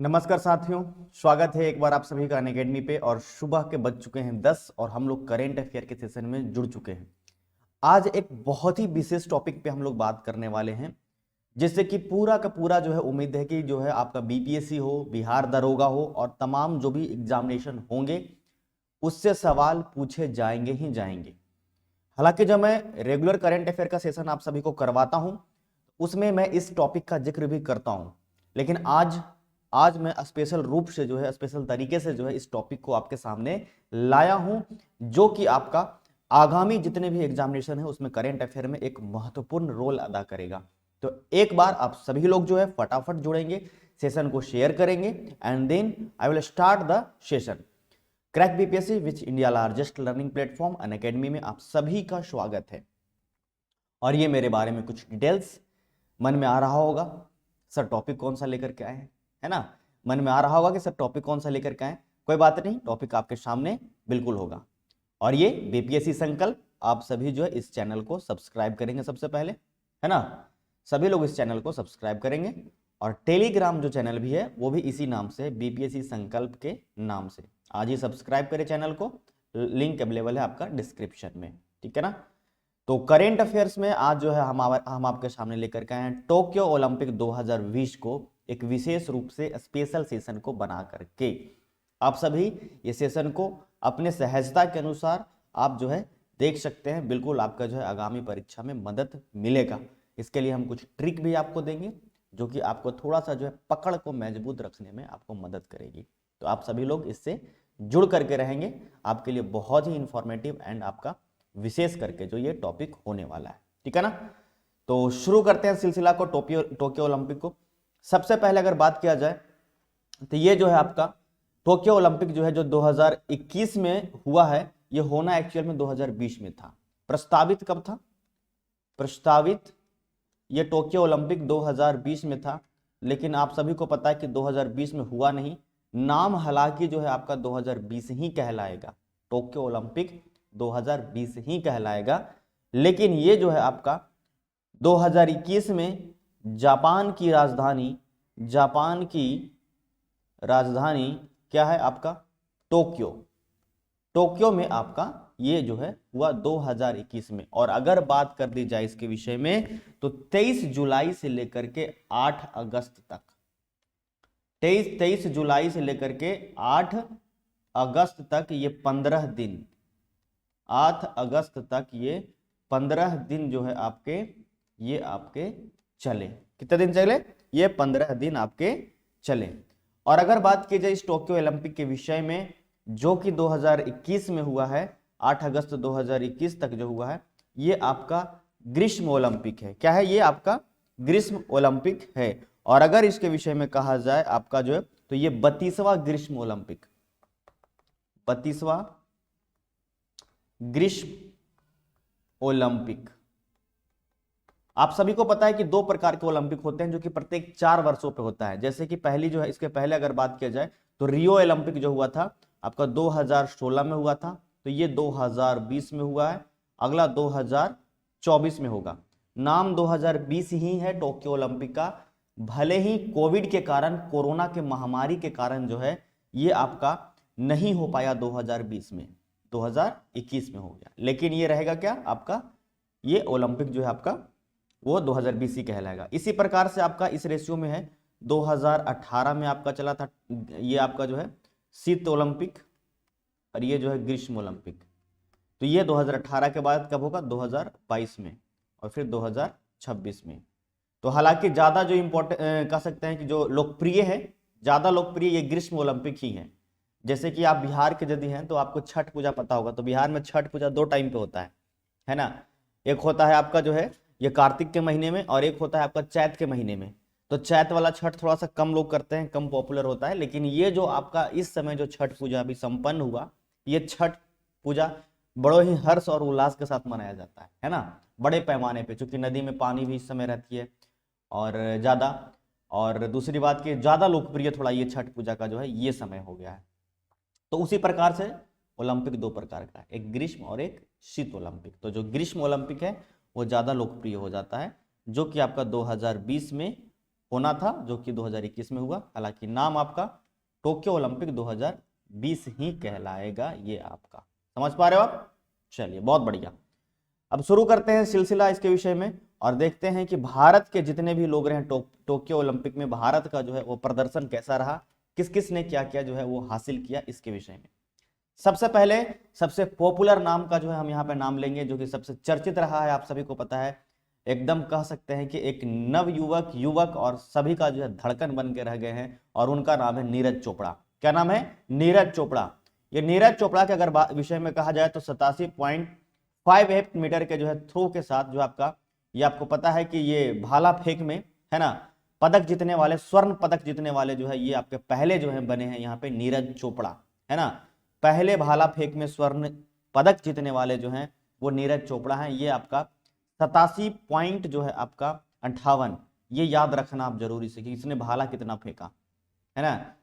नमस्कार साथियों, स्वागत है एक बार आप सभी का अनअकैडमी पे। और सुबह के बज चुके हैं 10 और हम लोग करेंट अफेयर के सेशन में जुड़ चुके हैं। आज एक बहुत ही विशेष टॉपिक पे हम लोग बात करने वाले हैं, जिससे कि पूरा का पूरा जो है उम्मीद है कि जो है आपका बीपीएससी हो, बिहार दरोगा हो और तमाम जो भी एग्जामिनेशन होंगे उससे सवाल पूछे जाएंगे ही जाएंगे। हालांकि जब मैं रेगुलर करेंट अफेयर का सेशन आप सभी को करवाता हूं उसमें मैं इस टॉपिक का जिक्र भी करता हूं, लेकिन आज मैं स्पेशल रूप से जो है स्पेशल तरीके से जो है इस टॉपिक को आपके सामने लाया हूं, जो कि आपका आगामी जितने भी एग्जामिनेशन है उसमें करेंट अफेयर में एक महत्वपूर्ण रोल अदा करेगा। तो एक बार आप सभी लोग जो है फटाफट जुड़ेंगे, सेशन को शेयर करेंगे and then I will start the session. Crack BPSC which India largest learning platform Unacademy में आप सभी का स्वागत है। और ये मेरे बारे में कुछ डिटेल्स मन में आ रहा होगा, सर टॉपिक कौन सा लेकर के आए हैं, है ना। मन में आ रहा होगा कि सर टॉपिक कौन सा लेकर के आए, कोई बात नहीं, टॉपिक आपके सामने बिल्कुल होगा। और ये बीपीएससी संकल्प, आप सभी जो है इस चैनल को सब्सक्राइब करेंगे सबसे पहले, है ना। सभी लोग इस चैनल को सब्सक्राइब करेंगे और टेलीग्राम जो चैनल भी है वो भी इसी नाम से, बीपीएससी संकल्प के नाम से। आज ही सब्सक्राइब करें चैनल को, लिंक अवेलेबल है आपका डिस्क्रिप्शन में, ठीक है ना। तो करेंट अफेयर्स में आज जो है हम आपके सामने लेकर के आए हैं टोक्यो ओलंपिक 2020 को एक विशेष रूप से स्पेशल सेशन को बना करके। आप सभी ये सेशन को अपने सहजता के अनुसार आप जो है देख सकते हैं, बिल्कुल आपका जो है आगामी परीक्षा में मदद मिलेगा। इसके लिए हम कुछ ट्रिक भी आपको देंगे जो कि आपको थोड़ा सा जो है पकड़ को मजबूत रखने में आपको मदद करेगी। तो आप सभी लोग इससे जुड़ करके रहेंगे, आपके लिए बहुत ही इंफॉर्मेटिव एंड आपका विशेष करके जो ये टॉपिक होने वाला है, ठीक है ना। तो शुरू करते हैं सिलसिला को टोक्यो ओलंपिक को। सबसे पहले अगर बात किया जाए तो ये जो है आपका टोक्यो ओलंपिक जो है जो 2021 में हुआ है, ये होना एक्चुअल में 2020 में था। प्रस्तावित कब था? प्रस्तावित ये टोक्यो ओलंपिक 2020 में था, लेकिन आप सभी को पता है कि 2020 में हुआ नहीं। नाम हालांकि जो है आपका 2020 ही कहलाएगा, टोक्यो ओलंपिक 2020 ही कहलाएगा, लेकिन ये जो है आपका 2021 में जापान की राजधानी क्या है आपका? टोक्यो में आपका ये जो है हुआ 2021 में। और अगर बात कर दी जाए इसके विषय में तो 23 जुलाई से लेकर के 8 अगस्त तक, 23 जुलाई से लेकर के 8 अगस्त तक ये 15 दिन, 8 अगस्त तक ये 15 दिन जो है आपके ये आपके चले। कितने दिन चले? ये 15 दिन आपके चले। और अगर बात की जाए इस टोक्यो ओलंपिक के विषय में जो कि 2021 में हुआ है, 8 अगस्त 2021 तक जो हुआ है, ये आपका ग्रीष्म ओलंपिक है। क्या है? ये आपका ग्रीष्म ओलंपिक है। और अगर इसके विषय में कहा जाए आपका जो है तो ये 32वां ग्रीष्म ओलंपिक, 32वां ग्रीष्म ओलंपिक। आप सभी को पता है कि दो प्रकार के ओलंपिक होते हैं जो कि प्रत्येक 4 वर्षों पे होता है। जैसे कि पहली जो है, इसके पहले अगर बात किया जाए तो रियो ओलंपिक जो हुआ था आपका 2016 में हुआ था, तो ये 2020 में हुआ है। अगला 2024 में होगा। नाम 2020 ही है टोक्यो ओलंपिक का, भले ही कोविड के कारण, कोरोना के महामारी के कारण जो है ये आपका नहीं हो पाया 2020 में, 2021 में हो गया। लेकिन ये रहेगा क्या आपका, ये ओलंपिक जो है आपका वो 2020 ही कहलाएगा। इसी प्रकार से आपका इस रेशियो में है 2018 में आपका चला था ये आपका जो है शीत ओलंपिक, और ये जो है ग्रीष्म ओलंपिक। तो ये 2018 के बाद कब होगा? 2022 में, और फिर 2026 में। तो हालांकि ज्यादा जो इंपॉर्टेंट कह सकते हैं कि जो लोकप्रिय है, ज्यादा लोकप्रिय ये ग्रीष्म ओलंपिक ही है। जैसे कि आप बिहार के यदि हैं तो आपको छठ पूजा पता होगा, तो बिहार में छठ पूजा 2 टाइम पे होता है ना। एक होता है आपका जो है ये कार्तिक के महीने में, और एक होता है आपका चैत के महीने में। तो चैत वाला छठ थोड़ा सा कम लोग करते हैं, कम पॉपुलर होता है। लेकिन ये जो आपका इस समय जो छठ पूजा अभी संपन्न हुआ, ये छठ पूजा बड़ो ही हर्ष और उल्लास के साथ मनाया जाता है ना, बड़े पैमाने पे, चूंकि नदी में पानी भी इस समय रहती है और ज्यादा। और दूसरी बात कि ज्यादा लोकप्रिय थोड़ा ये छठ पूजा का जो है ये समय हो गया है। तो उसी प्रकार से ओलंपिक 2 प्रकार का है, एक ग्रीष्म और एक शीत ओलंपिक। तो जो ग्रीष्म ओलंपिक है वो ज्यादा लोकप्रिय हो जाता है, जो कि आपका 2020 में होना था, जो कि 2021 में हुआ। हालांकि नाम आपका टोक्यो ओलंपिक 2020 ही कहलाएगा। ये आपका समझ पा रहे हो आप? चलिए बहुत बढ़िया। अब शुरू करते हैं सिलसिला इसके विषय में और देखते हैं कि भारत के जितने भी लोग रहे टोक्यो ओलंपिक में भारत का जो है वो प्रदर्शन कैसा रहा, किस किस ने क्या क्या जो है वो हासिल किया, इसके विषय में। सबसे पहले सबसे पॉपुलर नाम का जो है हम यहाँ पे नाम लेंगे, जो कि सबसे चर्चित रहा है, आप सभी को पता है, एकदम कह सकते हैं कि एक नव युवक और सभी का जो है धड़कन बन के रह गए हैं, और उनका नाम है नीरज चोपड़ा। क्या नाम है? नीरज चोपड़ा। ये नीरज चोपड़ा के अगर विषय में कहा जाए तो 87.58 मीटर के जो है थ्रो के साथ जो आपका, ये आपको पता है कि ये भाला फेंक में है ना पदक जीतने वाले, स्वर्ण पदक जीतने वाले जो है ये आपके पहले जो है बने हैं यहाँ पे नीरज चोपड़ा, है ना। पहले भाला फेंक में स्वर्ण पदक जीतने वाले जो हैं वो नीरज चोपड़ा हैं। ये आपका 87 पॉइंट जो है आपका 58, ये याद रखना आप जरूरी से कि इसने भाला कितना फेंका, है ना।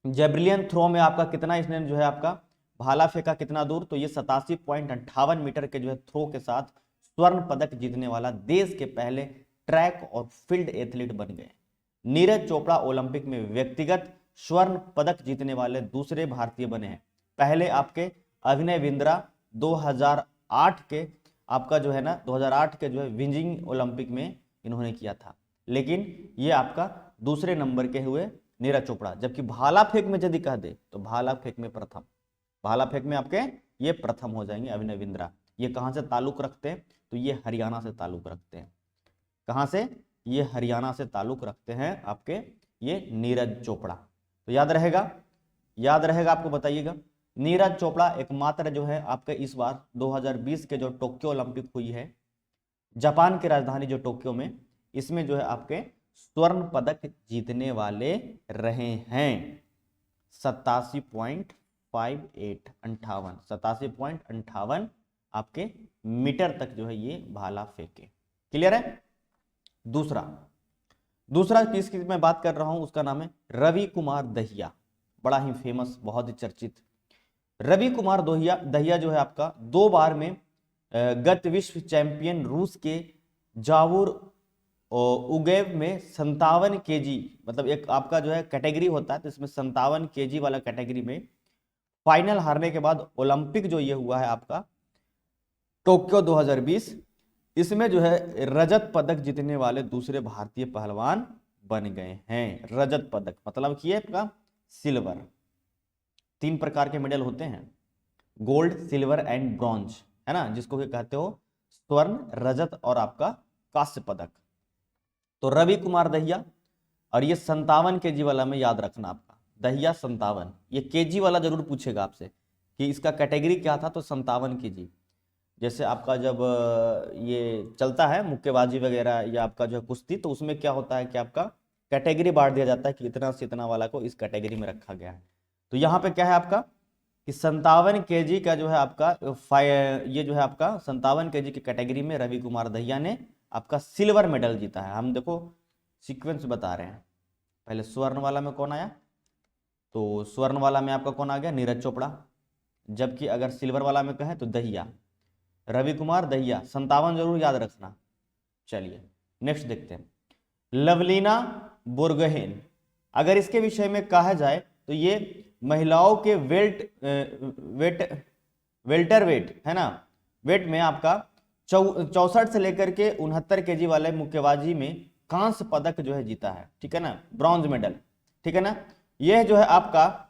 जेवलिन थ्रो में आपका कितना इसने जो है आपका भाला फेंका कितना दूर, तो ये 87.58 मीटर के जो है थ्रो के साथ स्वर्ण पदक जीतने वाला देश के पहले ट्रैक और फील्ड एथलीट बन गए। नीरज चोपड़ा ओलंपिक में व्यक्तिगत स्वर्ण पदक जीतने वाले दूसरे भारतीय बने हैं। पहले आपके अभिनय बिंद्रा 2008 के आपका जो है ना 2008 के जो है बीजिंग ओलंपिक में इन्होंने किया था, लेकिन ये आपका दूसरे नंबर के हुए नीरज चोपड़ा। जबकि भाला फेंक में यदि कह दे तो भाला फेंक में प्रथम, भाला फेंक में आपके ये प्रथम हो जाएंगे अभिनय बिंद्रा। ये कहां से ताल्लुक रखते हैं? तो ये हरियाणा से ताल्लुक रखते हैं। कहां से? ये हरियाणा से ताल्लुक रखते हैं आपके ये नीरज चोपड़ा। तो याद रहेगा, याद रहेगा आपको, बताइएगा। नीरज चोपड़ा एकमात्र जो है आपके इस बार 2020 के जो टोक्यो ओलंपिक हुई है जापान की राजधानी जो टोक्यो में, इसमें जो है आपके स्वर्ण पदक जीतने वाले रहे हैं। 87.58 आपके मीटर तक जो है ये भाला फेंके। क्लियर है? दूसरा किसकी मैं बात कर रहा हूं उसका नाम है रवि कुमार दहिया। बड़ा ही फेमस, बहुत ही चर्चित रवि कुमार दहिया जो है आपका 2 बार में गत विश्व चैंपियन रूस के जावुर उगेव में 57 केजी, मतलब एक आपका जो है कैटेगरी होता है, तो इसमें 57 केजी वाला कैटेगरी में फाइनल हारने के बाद ओलंपिक जो ये हुआ है आपका टोक्यो 2020, इसमें जो है रजत पदक जीतने वाले दूसरे भारतीय पहलवान बन गए हैं। रजत पदक मतलब कि आपका सिल्वर, 3 प्रकार के मेडल होते हैं, गोल्ड, सिल्वर एंड ब्रॉन्ज, है ना, जिसको कि कहते हो स्वर्ण, रजत और आपका कांस्य पदक। तो रवि कुमार दहिया, और ये 57 केजी वाला में याद रखना आपका, दहिया 57, ये केजी वाला जरूर पूछेगा आपसे कि इसका कैटेगरी क्या था, तो 57 केजी। जैसे आपका जब ये चलता है मुक्केबाजी वगैरह या आपका जो है कुश्ती, तो उसमें क्या होता है कि आपका कैटेगरी बांट दिया जाता है कि इतना से इतना वाला को इस कैटेगरी में रखा गया है। तो यहाँ पे क्या है आपका कि 57 केजी का जो है आपका ये जो है आपका 57 केजी की कैटेगरी में रवि कुमार दहिया ने आपका सिल्वर मेडल जीता है। हम देखो सीक्वेंस बता रहे हैं, पहले स्वर्ण वाला में कौन आया, तो स्वर्ण वाला में आपका कौन आ गया, नीरज चोपड़ा। जबकि अगर सिल्वर वाला में कहें तो दहिया, रवि कुमार दहिया, 57 जरूर याद रखना। चलिए नेक्स्ट देखते हैं, लवलीना बोर्गोहेन। अगर इसके विषय में कहा जाए तो ये महिलाओं के वेल्टरवेट है ना, वेट में आपका 64 से लेकर के 69 केजी वाले मुक्केबाजी में कांस्य पदक जो है जीता है, ठीक है ना, ब्रॉन्ज मेडल, ठीक है ना। यह जो है आपका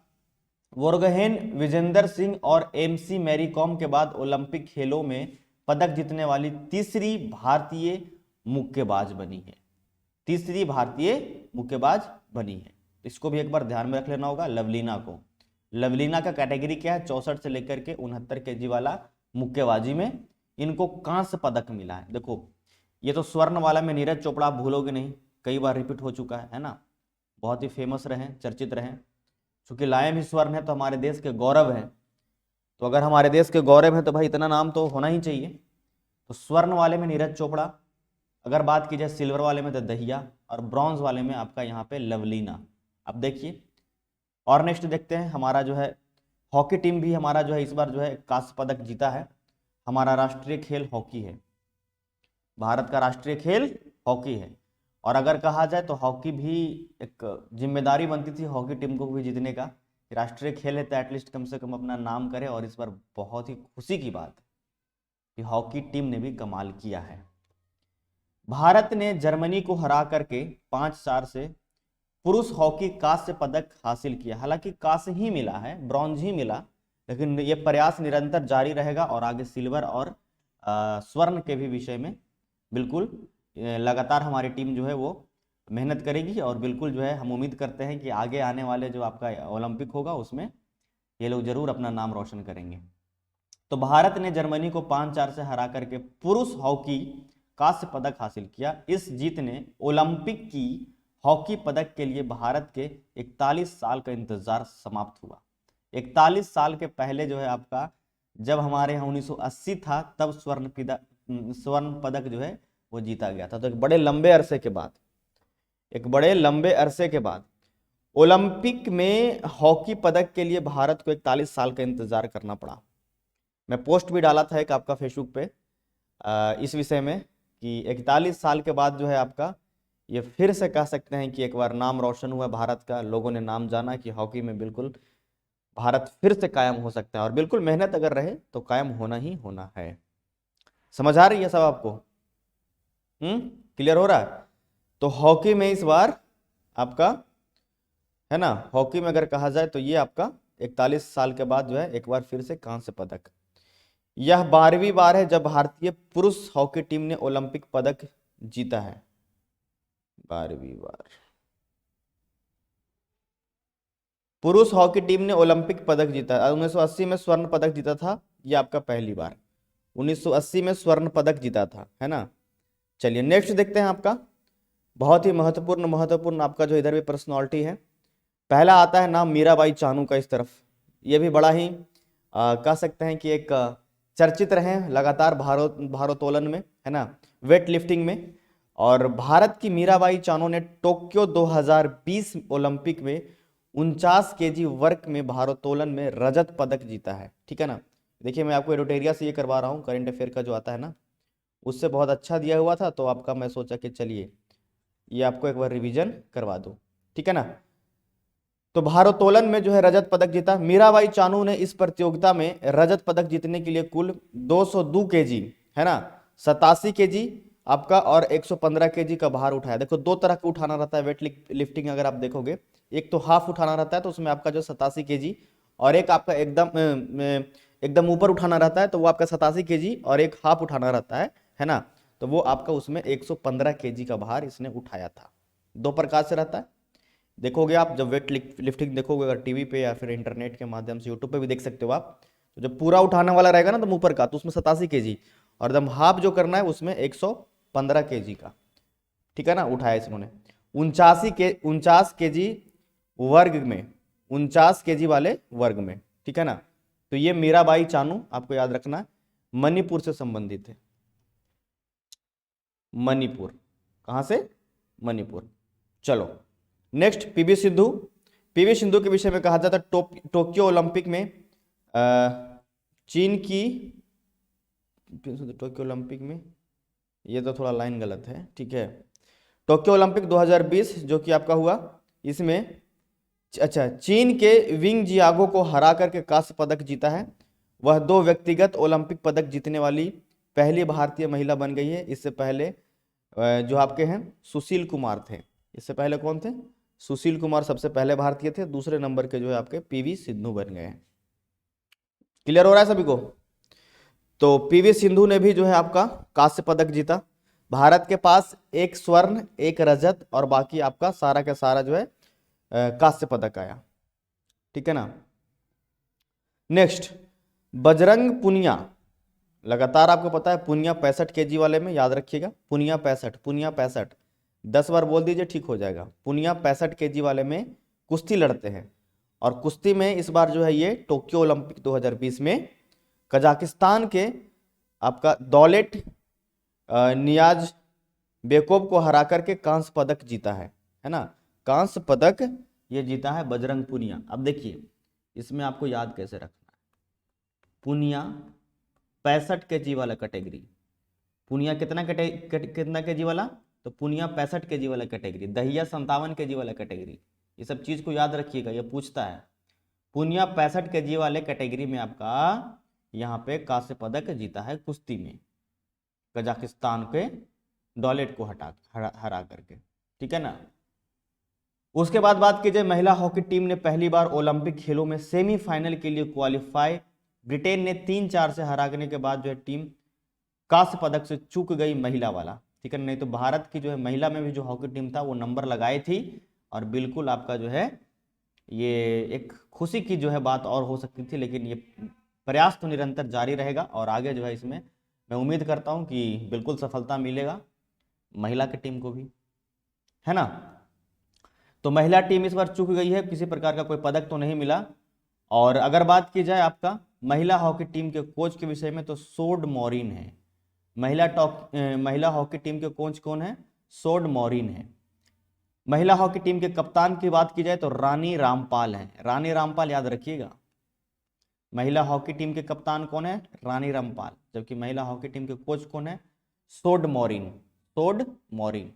बोर्गोहेन विजेंदर सिंह और एमसी मैरी कॉम के बाद ओलंपिक खेलों में पदक जीतने वाली तीसरी भारतीय मुक्केबाज बनी है, तीसरी भारतीय मुक्केबाज बनी है। इसको भी एक बार ध्यान में रख लेना होगा लवलीना को। लवलीना का कैटेगरी क्या है, 64 से लेकर के 69 केजी वाला मुक्केबाजी में इनको कांस्य पदक मिला है। देखो ये तो स्वर्ण वाला में नीरज चोपड़ा आप भूलोगे नहीं, कई बार रिपीट हो चुका है ना, बहुत ही फेमस रहे, चर्चित रहे, क्योंकि लाए भी स्वर्ण है तो हमारे देश के गौरव है। तो अगर हमारे देश के गौरव है तो भाई इतना नाम तो होना ही चाहिए। तो स्वर्ण वाले में नीरज चोपड़ा, अगर बात की जाए सिल्वर वाले में तो दहिया, और ब्रॉन्ज वाले में आपका यहाँ पे लवलीना। अब देखिए और नेक्स्ट देखते हैं, हमारा जो है हॉकी टीम भी हमारा जो है इस बार जो है कांस्य पदक जीता है। हमारा राष्ट्रीय खेल हॉकी है, भारत का राष्ट्रीय खेल हॉकी है। और अगर कहा जाए तो हॉकी भी एक जिम्मेदारी बनती थी हॉकी टीम को भी जीतने का। राष्ट्रीय खेल है तो एटलीस्ट कम से कम अपना नाम करे, और इस बार बहुत ही खुशी की बात है कि हॉकी टीम ने भी कमाल किया है। भारत ने जर्मनी को हरा करके 5-4 से पुरुष हॉकी कांस्य पदक हासिल किया। हालांकि कांस्य ही मिला है, ब्रॉन्ज ही मिला, लेकिन ये प्रयास निरंतर जारी रहेगा और आगे सिल्वर और स्वर्ण के भी विषय में बिल्कुल लगातार हमारी टीम जो है वो मेहनत करेगी। और बिल्कुल जो है हम उम्मीद करते हैं कि आगे आने वाले जो आपका ओलंपिक होगा उसमें ये लोग जरूर अपना नाम रोशन करेंगे। तो भारत ने जर्मनी को 5-4 से हरा करके पुरुष हॉकी कांस्य पदक हासिल किया। इस जीत ने ओलंपिक की हॉकी पदक के लिए भारत के 41 साल का इंतजार समाप्त हुआ। 41 साल के पहले जो है आपका, जब हमारे यहाँ 1980 था, तब स्वर्ण पदक जो है वो जीता गया था। तो एक बड़े लंबे अरसे के बाद ओलंपिक में हॉकी पदक के लिए भारत को 41 साल का इंतजार करना पड़ा। मैं पोस्ट भी डाला था एक आपका फेसबुक पे इस विषय में कि 41 साल के बाद जो है आपका ये फिर से कह सकते हैं कि एक बार नाम रोशन हुआ भारत का। लोगों ने नाम जाना कि हॉकी में बिल्कुल भारत फिर से कायम हो सकता है, और बिल्कुल मेहनत अगर रहे तो कायम होना ही होना है। समझ आ रही है सब आपको? क्लियर हो रहा है? तो हॉकी में इस बार आपका है ना, हॉकी में अगर कहा जाए तो ये आपका 41 साल के बाद जो है एक बार फिर से कांस्य पदक। यह 12वीं बार है जब भारतीय पुरुष हॉकी टीम ने ओलंपिक पदक जीता है। 12वीं बार पुरुष हॉकी टीम ने ओलंपिक पदक जीता। 1980 में स्वर्ण पदक जीता था, ये आपका पहली बार 1980 में स्वर्ण पदक जीता था, है ना। चलिए नेक्स्ट देखते हैं आपका बहुत ही महत्वपूर्ण आपका जो इधर भी पर्सनालिटी है। पहला आता है नाम मीराबाई चानू का इस तरफ। ये भी बड़ा ही कह सकते हैं कि एक चर्चित रहे लगातार भारोत्तोलन में, है ना, वेट लिफ्टिंग में। और भारत की मीराबाई चानू ने टोक्यो 2020 ओलंपिक में 49 केजी वर्ग में भारोत्तोलन में रजत पदक जीता है। ठीक है ना। देखिए मैं आपको एडोटेरिया से ये करवा रहा हूँ, करंट अफेयर का जो आता है ना उससे बहुत अच्छा दिया हुआ था, तो आपका मैं सोचा कि चलिए ये आपको एक बार रिवीजन करवा दूं। ठीक है ना। तो भारोत्तोलन में जो है रजत पदक जीता। मीराबाई चानू ने इस प्रतियोगिता में रजत पदक जीतने के लिए कुल 202 केजी, है ना, 87 केजी आपका और 115 केजी का भार उठाया। देखो दो तरह का उठाना रहता है वेट लिफ्टिंग, अगर आप देखोगे एक तो हाफ उठाना रहता है तो उसमें आपका जो 87 केजी, और एक आपका एकदम ऊपर उठाना रहता है तो वो आपका 87 केजी, और एक हाफ उठाना रहता है ना, तो वो आपका उसमें 115 केजी का भार इसने उठाया था। दो प्रकार से रहता है। देखोगे आप जब वेट लिफ्टिंग देखोगे अगर टीवी पे या फिर इंटरनेट के माध्यम से यूट्यूब पे भी देख सकते हो आप, तो जब पूरा उठाने वाला रहेगा ना तो ऊपर का, तो उसमें 87 केजी, और एकदम हाफ जो करना है उसमें 115 केजी का, ठीक है ना, उठाया इन्होंने 49 केजी वर्ग में, 49 केजी वाले वर्ग में। ठीक है ना। तो ये मीराबाई चानू आपको याद रखना, मणिपुर से संबंधित है। मणिपुर, कहां से? मणिपुर। चलो next PV Sindhu. PV Sindhu के विषय में कहा जाता है टोक्यो ओलंपिक में चीन की, टोक्यो ओलंपिक में, ये तो थोड़ा लाइन गलत है, ठीक है। टोक्यो ओलंपिक 2020 जो कि आपका हुआ, इसमें अच्छा चीन के विंग जियागो को हरा करके कांस्य पदक जीता है। वह 2 व्यक्तिगत ओलंपिक पदक जीतने वाली पहली भारतीय महिला बन गई है। इससे पहले जो आपके हैं सुशील कुमार थे। इससे पहले कौन थे? सुशील कुमार सबसे पहले भारतीय थे। दूसरे नंबर के जो है आपके पीवी सिंधु बन गए हैं। क्लियर हो रहा है सभी को? तो पीवी सिंधु ने भी जो है आपका कांस्य पदक जीता। भारत के पास एक स्वर्ण, एक रजत और बाकी आपका सारा का सारा जो है कांस्य पदक आया। ठीक है ना। नेक्स्ट बजरंग पुनिया, लगातार आपको पता है पुनिया 65 केजी वाले में, याद रखिएगा पुनिया 65 10 बार बोल दीजिए ठीक हो जाएगा। पुनिया 65 केजी वाले में कुश्ती लड़ते हैं, और कुश्ती में इस बार जो है ये टोक्यो ओलंपिक 2020 में कजाकिस्तान के आपका दौलेट नियाज बेकोव को हरा करके कांस्य पदक जीता है ना। कांस्य पदक ये जीता है बजरंग पुनिया। अब देखिए इसमें आपको याद कैसे रखना है, पुनिया 65 केजी वाला कैटेगरी, पुनिया कितना केजी वाला? तो पूनिया 65 kg वाला कैटेगरी, दहिया 57 kg वाला कैटेगरी। ये सब चीज को याद रखिएगा, ये पूछता है। पूनिया 65 kg वाले कैटेगरी में आपका यहाँ पे कांस्य पदक जीता है कुश्ती में, कजाकिस्तान के डॉलेट को हरा करके, ठीक है ना। उसके बाद बात की जाए, महिला हॉकी टीम ने पहली बार ओलंपिक खेलों में सेमीफाइनल के लिए क्वालिफाई। ब्रिटेन ने 3-4 से हराने के बाद जो है टीम कांस्य पदक से चूक गई महिला वाला, ठीक है। नहीं तो भारत की जो है महिला में भी जो हॉकी टीम था वो नंबर लगाई थी, और बिल्कुल आपका जो है ये एक खुशी की जो है बात और हो सकती थी, लेकिन ये प्रयास तो निरंतर जारी रहेगा और आगे जो है इसमें मैं उम्मीद करता हूं कि बिल्कुल सफलता मिलेगा महिला की टीम को भी, है ना। तो महिला टीम इस बार चूक गई है, किसी प्रकार का कोई पदक तो नहीं मिला। और अगर बात की जाए आपका महिला हॉकी टीम के कोच के विषय में, तो सोड मॉरिन है। महिला हॉकी टीम के कोच कौन है? सोड मॉरिन है। महिला हॉकी टीम के कप्तान की बात की जाए तो रानी रामपाल है। रानी रामपाल याद रखिएगा। महिला हॉकी टीम के कप्तान कौन है? रानी रामपाल। जबकि महिला हॉकी टीम के कोच कौन है? सोड मॉरिन। सोड मॉरिन,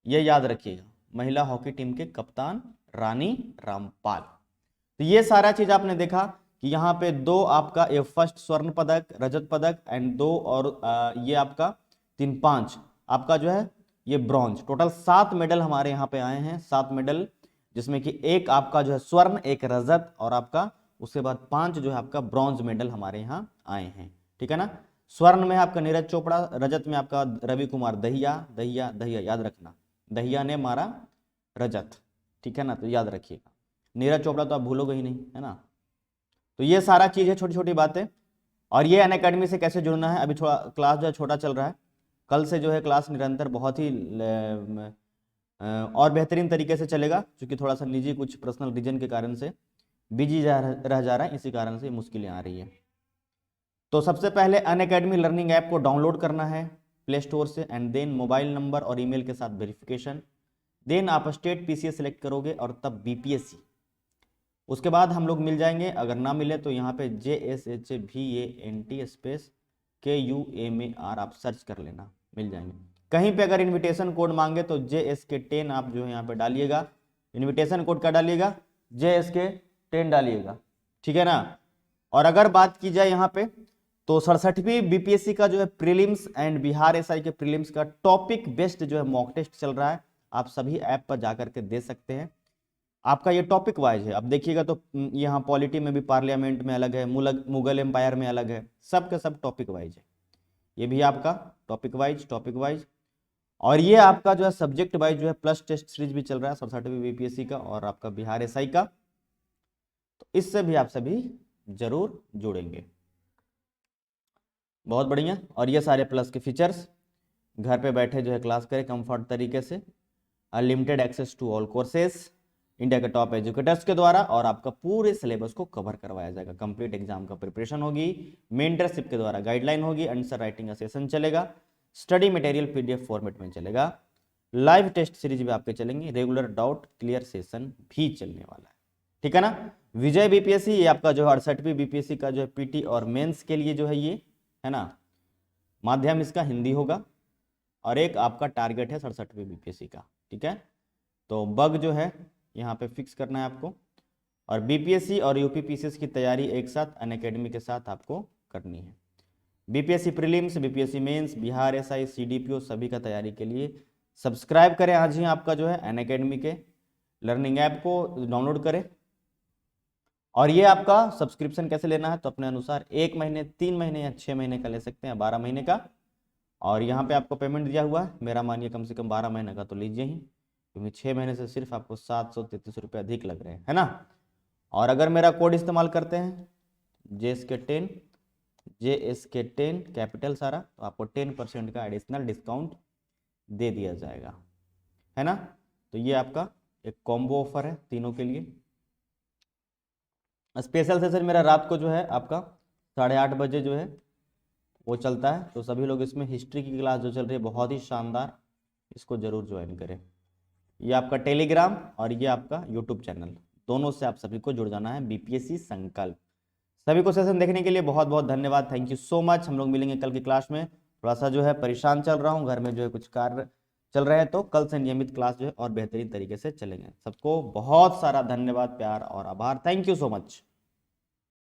ये याद रखिएगा। महिला हॉकी टीम के कप्तान रानी रामपाल। तो ये सारा चीज आपने देखा कि यहाँ पे 2 आपका ये फर्स्ट स्वर्ण पदक, रजत पदक एंड 2 और ये आपका 3-5 आपका जो है ये ब्रॉन्ज। टोटल 7 मेडल हमारे यहाँ पे आए हैं, 7 मेडल, जिसमें कि 1 आपका जो है स्वर्ण, 1 रजत और आपका उसके बाद 5 जो है आपका ब्रॉन्ज मेडल हमारे यहाँ आए हैं, ठीक है ना। स्वर्ण में आपका नीरज चोपड़ा, रजत में आपका रवि कुमार दहिया। दहिया दहिया याद रखना, दहिया ने मारा रजत, ठीक है ना, तो याद रखिएगा। नीरज चोपड़ा तो आप भूलोगे ही नहीं, है ना। तो ये सारा चीज है, छोटी छोटी बातें। और ये अनअकैडमी से कैसे जुड़ना है, अभी थोड़ा क्लास जो है छोटा चल रहा है, कल से जो है क्लास निरंतर बहुत ही और बेहतरीन तरीके से चलेगा, क्योंकि थोड़ा सा निजी कुछ पर्सनल रीजन के कारण से बिजी रह जा रहा है, इसी कारण से मुश्किलें आ रही है। तो सबसे पहले अनअकैडमी लर्निंग ऐप को डाउनलोड करना है प्ले स्टोर से, एंड देन मोबाइल नंबर और ईमेल के साथ वेरिफिकेशन, देन आप स्टेट पीसीएस सेलेक्ट करोगे और तब बीपीएससी। उसके बाद हम लोग मिल जाएंगे, अगर ना मिले तो यहाँ पे JSHVANT स्पेस KUMAR आप सर्च कर लेना, मिल जाएंगे। कहीं पे अगर इनविटेशन कोड मांगे तो JSK10 आप जो है यहाँ पे डालिएगा। इनविटेशन कोड का डालिएगा, JSK10 डालिएगा, ठीक है ना। और अगर बात की जाए यहाँ पे तो 67वीं बीपीएससी का जो है प्रीलिम्स एंड बिहार एसआई के प्रीलिम्स का टॉपिक बेस्ड जो है मॉक टेस्ट चल रहा है, आप सभी ऐप पर जाकर के दे सकते हैं। आपका ये टॉपिक वाइज है, अब देखिएगा तो यहाँ पॉलिटी में भी पार्लियामेंट में अलग है, मुगल एम्पायर में अलग है, सब के सब टॉपिक वाइज है। ये भी आपका टॉपिक वाइज। और ये आपका जो है सब्जेक्ट वाइज जो है प्लस टेस्ट सीरीज भी चल रहा है 67वीं बीपीएससी का और आपका बिहार एसआई का, तो इससे भी आप सभी जरूर जुड़ेंगे। बहुत बढ़िया। और ये सारे प्लस के फीचर्स, घर पे बैठे जो है क्लास करें कंफर्ट तरीके से, unlimited access to all courses India के टॉप एजुकेटर्स के द्वारा, और आपका पूरे सिलेबस को कवर करवाया जाएगा। कंप्लीट एग्जाम का प्रिपरेशन होगी, मेंटरशिप के द्वारा गाइडलाइन होगी, आंसर राइटिंग का सेशन चलेगा, स्टडी मटेरियल पीडीएफ फॉर्मेट में चलेगा, लाइव टेस्ट सीरीज भी आपके चलेंगे, रेगुलर डाउट क्लियर सेशन भी चलने वाला है, ठीक है ना। विजय बीपीएससी ये आपका जो है 68वीं बीपीएससी का जो है पीटी और मेंस के लिए जो है ये है ना, माध्यम इसका हिंदी होगा, और एक आपका टारगेट है 67वीं बीपीएससी का, ठीक है। तो बग जो है यहाँ पे फिक्स करना है आपको, और बीपीएससी और यूपीपीसीएस की तैयारी एक साथ अनअकैडमी के साथ आपको करनी है। BPSC prelims, BPSC mains, Bihar SI, CDPO सभी का तैयारी के लिए सब्सक्राइब करें आज ही आपका जो है अनअकैडमी के लर्निंग ऐप को डाउनलोड करें। और ये आपका सब्सक्रिप्शन कैसे लेना है, तो अपने अनुसार 1 महीने, 3 महीने या 6 महीने का ले सकते हैं, 12 महीने का। और यहाँ पे आपको पेमेंट दिया हुआ है, मेरा मानिए कम से कम 12 महीने का तो लीजिए ही, क्योंकि 6 महीने से सिर्फ आपको 733 रुपये अधिक लग रहे हैं, है ना। और अगर मेरा कोड इस्तेमाल करते हैं JSK10 कैपिटल सारा, तो आपको 10% का एडिशनल डिस्काउंट दे दिया जाएगा, है ना। तो ये आपका एक कॉम्बो ऑफर है तीनों के लिए। स्पेशल सेशन मेरा रात को जो है आपका 8:30 बजे जो है वो चलता है, तो सभी लोग इसमें हिस्ट्री की क्लास जो चल रही है बहुत ही शानदार, इसको जरूर ज्वाइन करें। ये आपका टेलीग्राम और ये आपका यूट्यूब चैनल, दोनों से आप सभी को जुड़ जाना है बीपीएससी संकल्प। सभी को सेशन देखने के लिए बहुत बहुत धन्यवाद, थैंक यू सो मच। हम लोग मिलेंगे कल की क्लास में। थोड़ा सा जो है परेशान चल रहा हूँ, घर में जो है कुछ कार्य चल रहे हैं तो कल से नियमित क्लास जो है और बेहतरीन तरीके से चलेंगे। सबको बहुत सारा धन्यवाद, प्यार और आभार। Thank you so much.